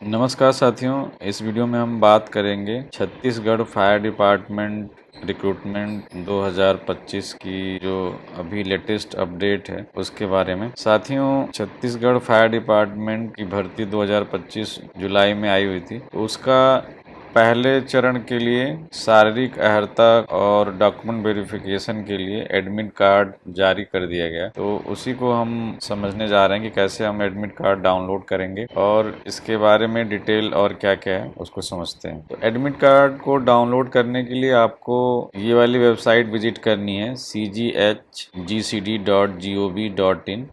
नमस्कार साथियों, इस वीडियो में हम बात करेंगे छत्तीसगढ़ फायर डिपार्टमेंट रिक्रूटमेंट 2025 की जो अभी लेटेस्ट अपडेट है उसके बारे में। साथियों, छत्तीसगढ़ फायर डिपार्टमेंट की भर्ती 2025 जुलाई में आई हुई थी। तो उसका पहले चरण के लिए शारीरिक अहर्ता और डॉक्यूमेंट वेरिफिकेशन के लिए एडमिट कार्ड जारी कर दिया गया। तो उसी को हम समझने जा रहे हैं कि कैसे हम एडमिट कार्ड डाउनलोड करेंगे और इसके बारे में डिटेल और क्या क्या है उसको समझते हैं। तो एडमिट कार्ड को डाउनलोड करने के लिए आपको ये वाली वेबसाइट विजिट करनी है, cghgcd.gov.in।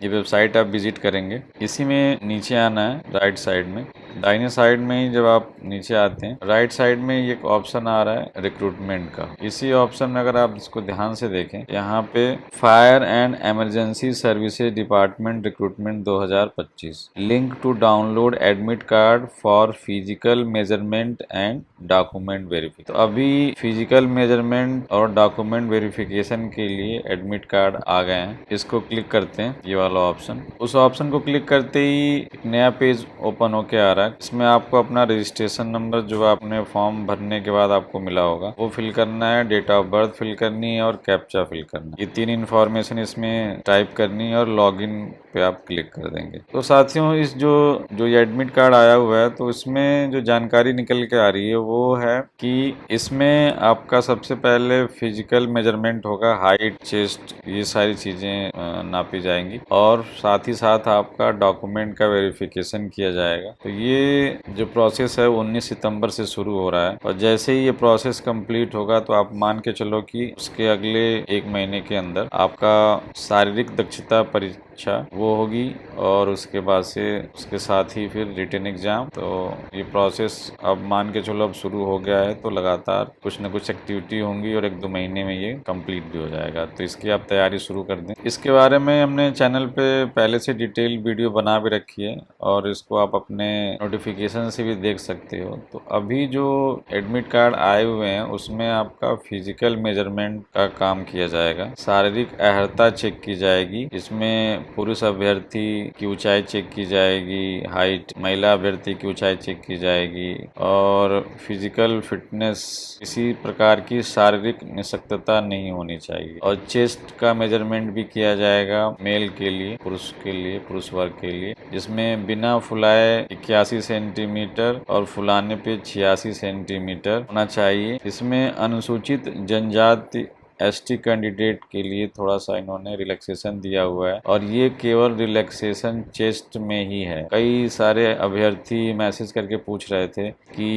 ये वेबसाइट आप विजिट करेंगे। इसी में नीचे आना है, राइट साइड में, दाहिने साइड में ही जब आप नीचे आते हैं राइट साइड में एक ऑप्शन आ रहा है रिक्रूटमेंट का। इसी ऑप्शन में अगर आप इसको ध्यान से देखें, यहाँ पे fire and emergency services department recruitment 2025 link to download admit card for physical measurement and document verification. तो अभी फिजिकल मेजरमेंट और डॉक्यूमेंट वेरिफिकेशन के लिए एडमिट कार्ड आ गए हैं। इसको क्लिक करते हैं, ये वाला ऑप्शन। उस ऑप्शन को क्लिक करते ही एक नया पेज ओपन होके आ रहा है। इसमें आपको अपना रजिस्ट्रेशन नंबर जो आपने फॉर्म भरने के बाद आपको मिला होगा वो फिल करना है, डेट ऑफ बर्थ फिल करनी है और कैप्चा फिल करना है। ये तीन इन्फॉर्मेशन इसमें टाइप करनी है और लॉगिन पे आप क्लिक कर देंगे। तो साथियों, इस जो ये एडमिट कार्ड आया हुआ है तो इसमें जो जानकारी निकल के आ रही है वो है कि इसमें आपका सबसे पहले फिजिकल मेजरमेंट होगा, हाइट, चेस्ट, ये सारी चीजें नापी जाएंगी और साथ ही साथ आपका डॉक्यूमेंट का वेरिफिकेशन किया जाएगा। तो ये जो प्रोसेस है 19 सितंबर से शुरू हो रहा है और जैसे ही ये प्रोसेस कंप्लीट होगा तो आप मान के चलो कि उसके अगले एक महीने के अंदर आपका शारीरिक दक्षता परीक्षा वो होगी और उसके बाद से उसके साथ ही फिर रिटन एग्जाम। तो ये प्रोसेस अब मान के चलो अब शुरू हो गया है, तो लगातार कुछ न कुछ एक्टिविटी होंगी और 1-2 महीने में ये कंप्लीट भी हो जाएगा। तो इसकी आप तैयारी शुरू कर दें। इसके बारे में हमने चैनल पे पहले से डिटेल वीडियो बना भी रखी है और इसको आप अपने नोटिफिकेशन से भी देख सकते हो। तो अभी जो एडमिट कार्ड आए हुए हैं उसमें आपका फिजिकल मेजरमेंट का काम किया जाएगा, शारीरिक अहर्ता चेक की जाएगी, इसमें पुरुष अभ्यर्थी की ऊंचाई चेक की जाएगी, हाइट, महिला अभ्यर्थी की ऊंचाई चेक की जाएगी और फिजिकल फिटनेस, किसी प्रकार की शारीरिक निशक्तता नहीं होनी चाहिए और चेस्ट का मेजरमेंट भी किया जाएगा मेल के लिए, पुरुष वर्ग के लिए, जिसमें बिना फुलाए 81 सेंटीमीटर और फुलाने पे 86 सेंटीमीटर होना चाहिए। इसमें अनुसूचित जनजाति एसटी कैंडिडेट के लिए थोड़ा सा इन्होंने रिलैक्सेशन दिया हुआ है और ये केवल रिलैक्सेशन चेस्ट में ही है। कई सारे अभ्यर्थी मैसेज करके पूछ रहे थे कि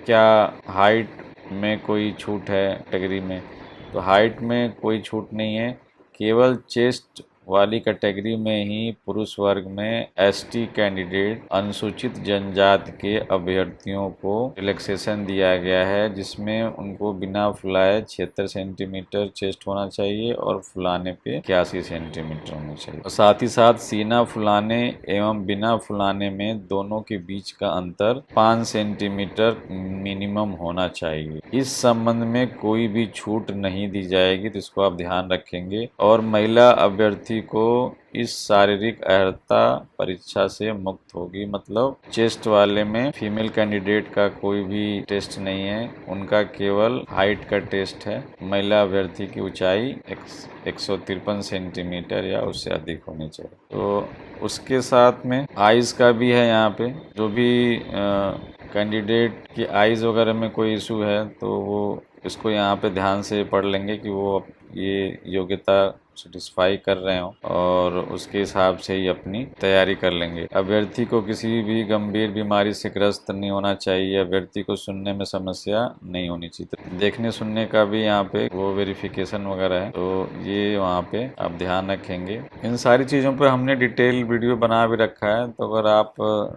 क्या हाइट में कोई छूट है कैटेगरी में। तो हाइट में कोई छूट नहीं है, केवल चेस्ट वाली कैटेगरी में ही पुरुष वर्ग में एसटी कैंडिडेट, अनुसूचित जनजाति के अभ्यर्थियों को रिलैक्सेशन दिया गया है, जिसमें उनको बिना फुलाए 76 सेंटीमीटर चेस्ट होना चाहिए और फुलाने पे 81 सेंटीमीटर होना चाहिए। और साथ ही साथ सीना फुलाने एवं बिना फुलाने में दोनों के बीच का अंतर 5 सेंटीमीटर मिनिमम होना चाहिए। इस संबंध में कोई भी छूट नहीं दी जाएगी, तो इसको आप ध्यान रखेंगे। और महिला अभ्यर्थी को इस शारीरिक अहर्ता परीक्षा से मुक्त होगी, मतलब चेस्ट वाले में फीमेल कैंडिडेट का कोई भी टेस्ट नहीं है, उनका केवल हाइट का टेस्ट है। महिला अभ्यर्थी की ऊंचाई 153 सेंटीमीटर या उससे अधिक होनी चाहिए। तो उसके साथ में आइज का भी है, यहाँ पे जो भी कैंडिडेट की आइज वगैरह में कोई इशू है तो वो इसको यहाँ पे ध्यान से पढ़ लेंगे कि वो ये योग्यता सेटिस्फाई कर रहे हो और उसके हिसाब से ही अपनी तैयारी कर लेंगे। अभ्यर्थी को किसी भी गंभीर बीमारी से ग्रस्त नहीं होना चाहिए, अभ्यर्थी को सुनने में समस्या नहीं होनी चाहिए। तो देखने सुनने का भी यहाँ पे वो वेरिफिकेशन वगैरह है, तो ये वहाँ पे आप ध्यान रखेंगे। इन सारी चीज़ों पे हमने डिटेल वीडियो बना भी रखा है, तो अगर आप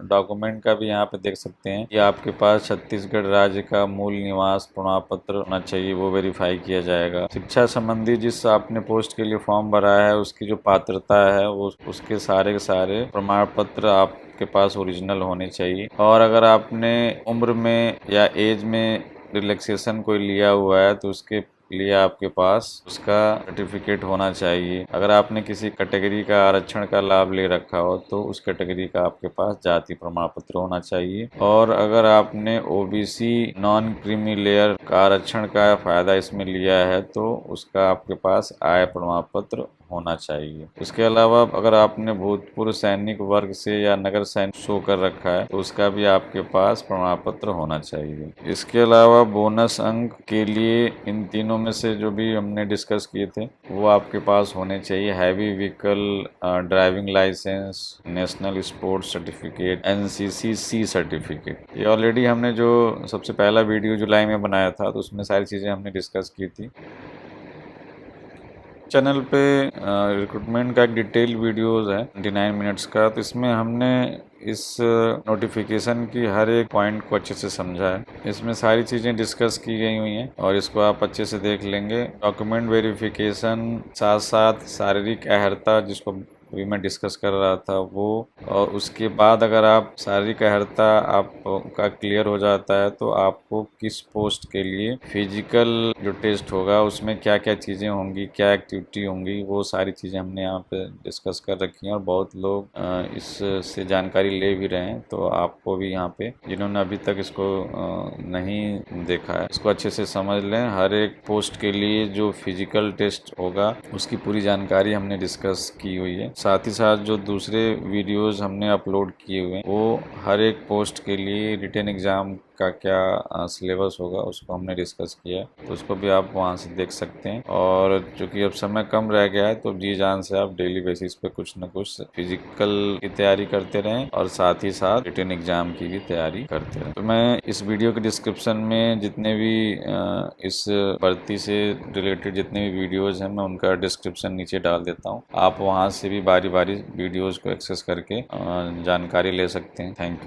डॉक्यूमेंट का भी यहाँ पे देख सकते हैं कि आपके पास छत्तीसगढ़ राज्य का मूल निवास प्रमाण पत्र होना चाहिए, वो वेरीफाई किया जाएगा। शिक्षा संबंधी जिस आपने पोस्ट के लिए फॉर्म भरा है उसकी जो पात्रता है वो उसके सारे के सारे प्रमाण पत्र आपके पास ओरिजिनल होने चाहिए। और अगर आपने उम्र में या एज में रिलैक्सेशन कोई लिया हुआ है तो उसके लिए आपके पास उसका सर्टिफिकेट होना चाहिए। अगर आपने किसी कैटेगरी का आरक्षण का लाभ ले रखा हो तो उस कैटेगरी का आपके पास जाति प्रमाण पत्र होना चाहिए। और अगर आपने ओबीसी नॉन क्रीमी लेयर का आरक्षण का फायदा इसमें लिया है तो उसका आपके पास आय प्रमाण पत्र होना चाहिए। इसके अलावा अगर आपने भूतपूर्व सैनिक वर्ग से या नगर सैनिक शो कर रखा है तो उसका भी आपके पास प्रमाण पत्र होना चाहिए। इसके अलावा बोनस अंक के लिए इन तीनों में से जो भी हमने डिस्कस किए थे वो आपके पास होने चाहिए। Heavy vehicle driving licence, national sports certificate, NCC C certificate. ये ऑलरेडी हमने जो सबसे पहला वीडियो जुलाई में बनाया था तो उसमें सारी चीज़ें हमने डिस्कस की थी। चैनल पे रिक्रूटमेंट का एक डिटेल वीडियोस है 29 मिनट्स का, तो इसमें हमने इस नोटिफिकेशन की हर एक पॉइंट को अच्छे से समझा है। इसमें सारी चीज़ें डिस्कस की गई हुई हैं और इसको आप अच्छे से देख लेंगे। डॉक्यूमेंट वेरिफिकेशन, साथ साथ शारीरिक अहर्ता जिसको अभी मैं डिस्कस कर रहा था वो, और उसके बाद अगर आप शारीरिक अहर्ता आपका क्लियर हो जाता है तो आपको किस पोस्ट के लिए फिजिकल जो टेस्ट होगा उसमें क्या क्या चीज़ें होंगी, क्या एक्टिविटी होंगी, वो सारी चीज़ें हमने यहाँ पे डिस्कस कर रखी हैं और बहुत लोग इससे जानकारी ले भी रहे हैं। तो आपको भी यहाँ पे जिन्होंने अभी तक इसको नहीं देखा है इसको अच्छे से समझ लें। हर एक पोस्ट के लिए जो फिजिकल टेस्ट होगा उसकी पूरी जानकारी हमने डिस्कस की हुई है। साथ ही साथ जो दूसरे वीडियोस हमने अपलोड किए हुए हैं वो हर एक पोस्ट के लिए रिटन एग्जाम का क्या सिलेबस होगा उसको हमने डिस्कस किया है, तो उसको भी आप वहाँ से देख सकते हैं। और चूंकि अब समय कम रह गया है तो जी जान से आप डेली बेसिस पे कुछ न कुछ फिजिकल की तैयारी करते रहें और साथ ही साथ रिटन एग्जाम की भी तैयारी करते रहें। तो मैं इस वीडियो के डिस्क्रिप्शन में जितने भी इस भर्ती से रिलेटेड जितने भी वीडियोज़ हैं मैं उनका डिस्क्रिप्शन नीचे डाल देता हूँ। आप वहाँ से भी बारी बारी वीडियोज़ को एक्सेस करके जानकारी ले सकते हैं। Thank you.